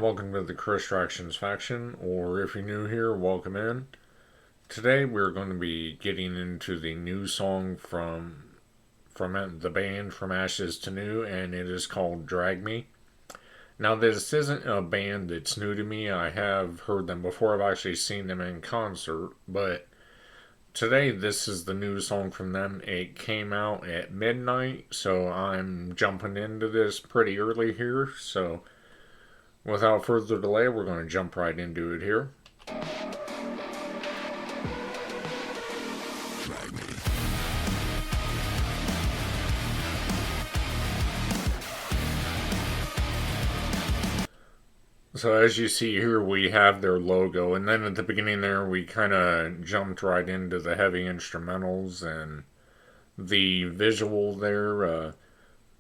welcome to the Distractions faction, or if you're new here, welcome in. Today we're going to be getting into the new song from the band From Ashes to New, and it is called Drag Me. Now, this isn't a band that's new to me. I have heard them before. I've actually seen them in concert, but today this is the new song from them. It came out at midnight, so I'm jumping into this pretty early here, so without further delay, we're going to jump right into it here. So as you see here, we have their logo, and then at the beginning there, we kind of jumped right into the heavy instrumentals and the visual there.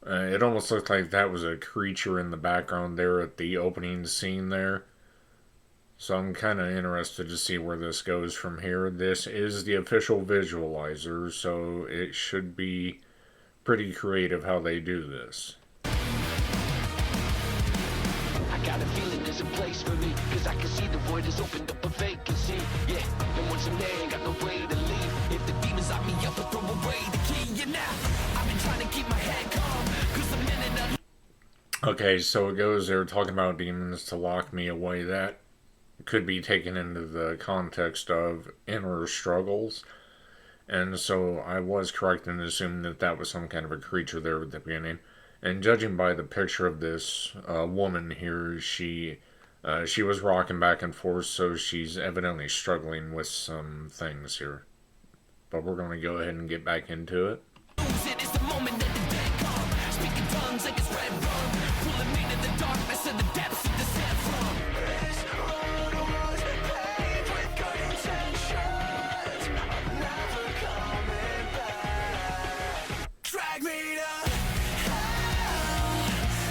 It almost looked like that was a creature in the background there at the opening scene there. So I'm kind of interested to see where this goes from here. This is the official visualizer, so it should be pretty creative how they do this. I got a feeling there's a place for me, cause I can see the void has opened up a vacancy. Yeah, and once I'm there, ain't got no way to leave. If the demons lock me up, I'll throw away the key. Yeah, now I've been trying to keep my head calm, cause the minute Okay, so it goes there talking about demons to lock me away. That could be taken into the context of inner struggles. And so I was correct in assuming that that was some kind of a creature there at the beginning. And judging by the picture of this woman here, she was rocking back and forth, so she's evidently struggling with some things here. But we're going to go ahead and get back into it. it is the moment that the dead come. Speaking tongues like it's red rum, pulling me to the darkness and the depths of descent from. This road was paved with good intentions. I'm never coming back. Drag me to hell.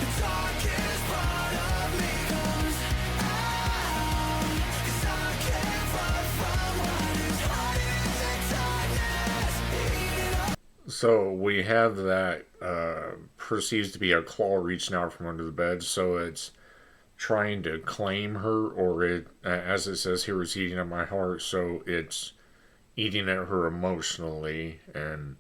The darkest part of me comes out. 'Cause I can't run from what is hiding in the darkness. Eating up. So we have that perceived to be a claw reaching out from under the bed, so it's trying to claim her, or it, as it says here, is eating at my heart, so it's eating at her emotionally and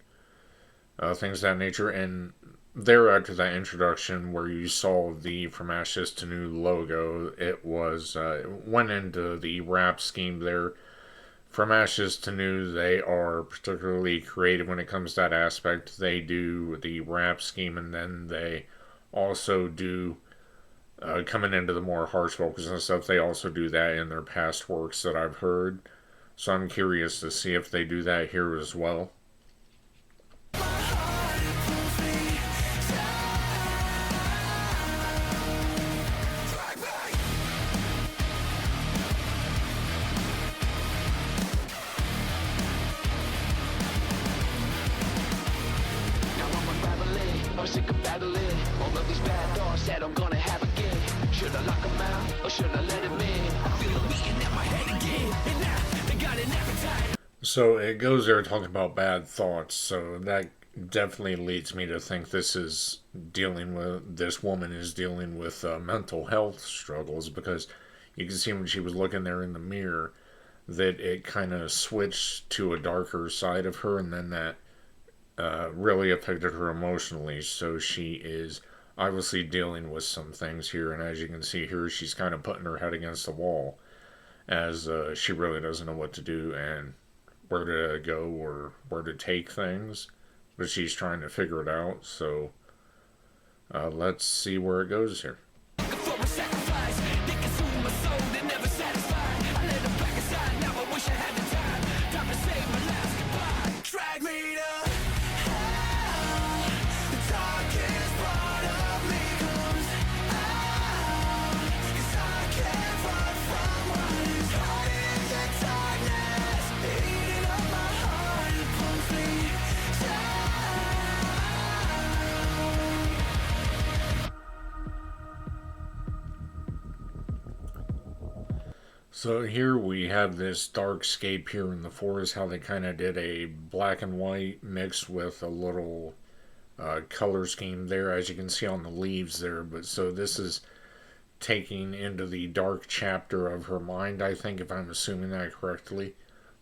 things of that nature. And there, after that introduction where you saw the From Ashes to New logo, it went into the rap scheme there. From Ashes to New, they are particularly creative when it comes to that aspect. They do the rap scheme, and then they also do, coming into the more harsh vocals and stuff, they also do that in their past works that I've heard. So I'm curious to see if they do that here as well. Now I'm unraveling, I'm sick of battling all of these bad thoughts that I'm gonna have again. Should I lock them out, or should I let them in? I feel them eating at my head again, and now they got an appetite. So it goes there talking about bad thoughts, so that definitely leads me to think this woman is dealing with mental health struggles, because you can see when she was looking there in the mirror that it kind of switched to a darker side of her, and then that really affected her emotionally. So she is obviously dealing with some things here, and as you can see here, she's kind of putting her head against the wall as she really doesn't know what to do and where to go or where to take things, but she's trying to figure it out. So let's see where it goes here. For a sacrifice, they consume my soul, they never satisfied. I let them back aside, now I wish I had the time. Time to say my last goodbye. Drag me to hell. The darkest part of me comes out. 'Cause I can't run from what is hiding in the darkness. Eating up my heart, it pulls me down. So here we have this dark scape here in the forest, how they kind of did a black and white mixed with a little color scheme there, as you can see on the leaves there. But so this is taking into the dark chapter of her mind, I think, if I'm assuming that correctly.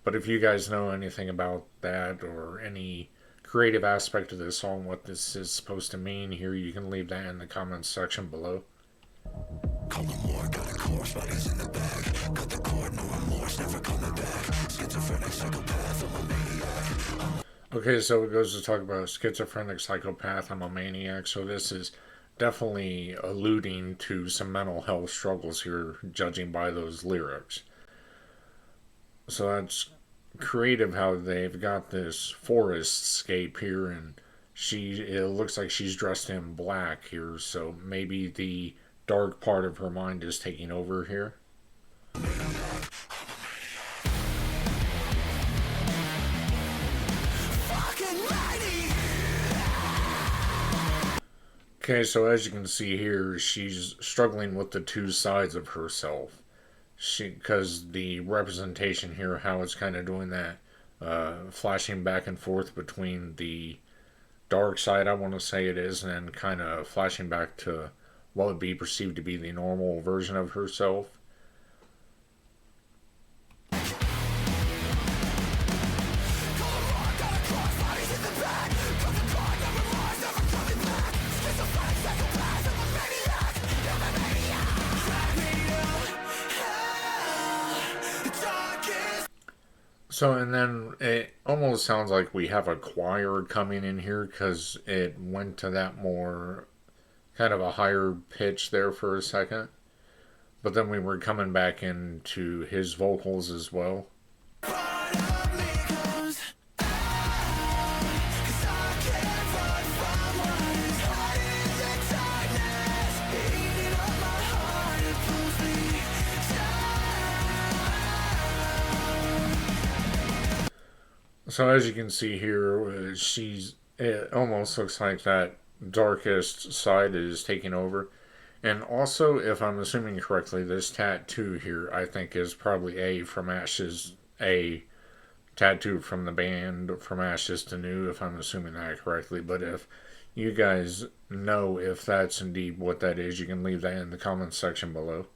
But if you guys know anything about that or any creative aspect of this song, what this is supposed to mean here, you can leave that in the comments section below. Call no more, got a course, bodies in the bag. Cut the cord, no remorse, never coming back. Schizophrenic psychopath, I'm a maniac. Okay, so it goes to talk about schizophrenic psychopath, I'm a maniac. So this is definitely alluding to some mental health struggles here, judging by those lyrics. So that's creative how they've got this forest scape here, and it looks like she's dressed in black here, so maybe the dark part of her mind is taking over here. Okay, so as you can see here, she's struggling with the two sides of herself. Because the representation here, how it's kind of doing that, flashing back and forth between the dark side, I want to say it is, and then kind of flashing back to what would be perceived to be the normal version of herself. So, and then it almost sounds like we have a choir coming in here because it went to that more kind of a higher pitch there for a second. But then we were coming back into his vocals as well. So as you can see here, it almost looks like that darkest side is taking over. And also, if I'm assuming correctly, this tattoo here, I think, is probably a tattoo from the band From Ashes to New, if I'm assuming that correctly. But if you guys know if that's indeed what that is, you can leave that in the comments section below.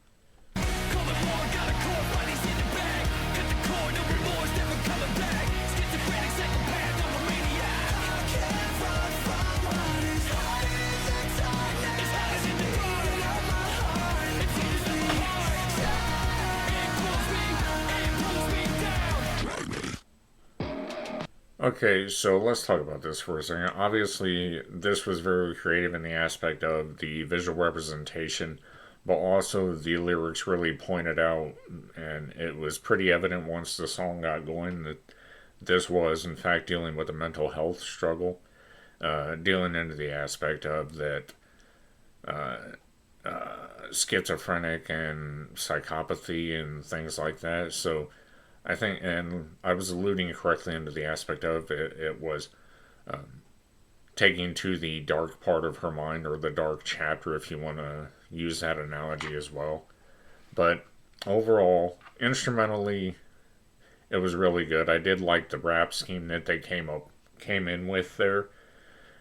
Okay, so let's talk about this for a second. Obviously, this was very creative in the aspect of the visual representation, but also the lyrics really pointed out, and it was pretty evident once the song got going that this was, in fact, dealing with a mental health struggle, dealing into the aspect of that schizophrenic and psychopathy and things like that. So I think, and I was alluding correctly into the aspect of it, it was taking to the dark part of her mind, or the dark chapter, if you want to use that analogy as well. But overall, instrumentally, it was really good. I did like the rap scheme that they came in with there,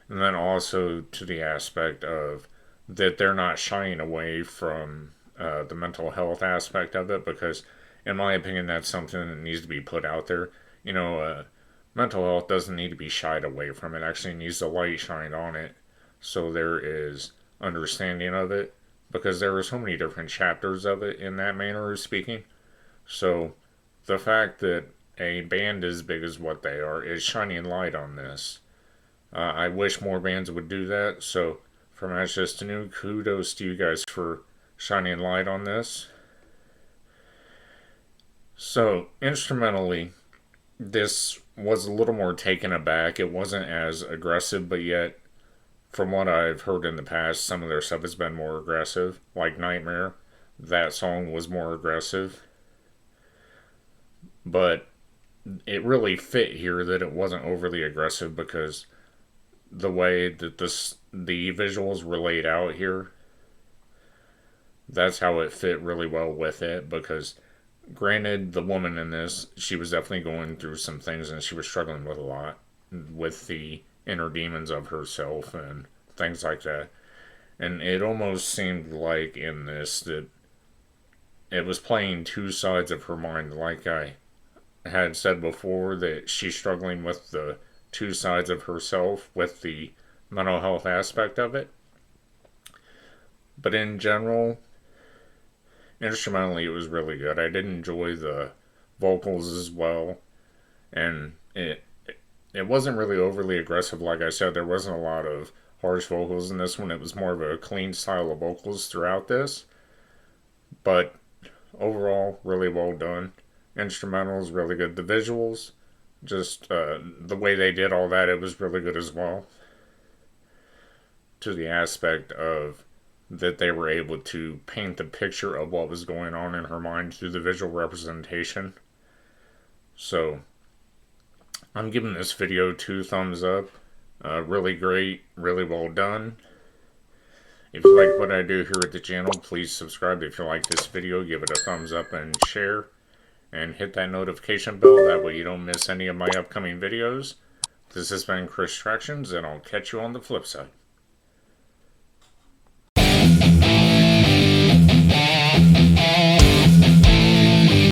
and then also to the aspect of that they're not shying away from the mental health aspect of it, because in my opinion, that's something that needs to be put out there. Mental health doesn't need to be shied away from. It actually needs the light shined on it, so there is understanding of it, because there are so many different chapters of it in that manner of speaking. So the fact that a band as big as what they are is shining light on this, I wish more bands would do that. So From Ashes to New, kudos to you guys for shining light on this. So, instrumentally, this was a little more taken aback. It wasn't as aggressive, but yet, from what I've heard in the past, some of their stuff has been more aggressive. Like Nightmare, that song was more aggressive. But it really fit here that it wasn't overly aggressive, because the way that the visuals were laid out here, that's how it fit really well with it, because granted, the woman in this, she was definitely going through some things, and she was struggling with a lot with the inner demons of herself and things like that. And it almost seemed like in this that it was playing two sides of her mind. Like I had said before, that she's struggling with the two sides of herself with the mental health aspect of it. But in general, instrumentally, it was really good. I did enjoy the vocals as well, and it wasn't really overly aggressive. Like I said, there wasn't a lot of harsh vocals in this one. It was more of a clean style of vocals throughout this. But overall, really well done. Instrumentals, really good. The visuals, just the way they did all that, it was really good as well. To the aspect of that they were able to paint the picture of what was going on in her mind through the visual representation. So I'm giving this video 2 thumbs up. Really great, really well done. If you like what I do here at the channel, please subscribe. If you like this video, give it a thumbs up and share. And hit that notification bell, that way you don't miss any of my upcoming videos. This has been Chris Tractions, and I'll catch you on the flip side.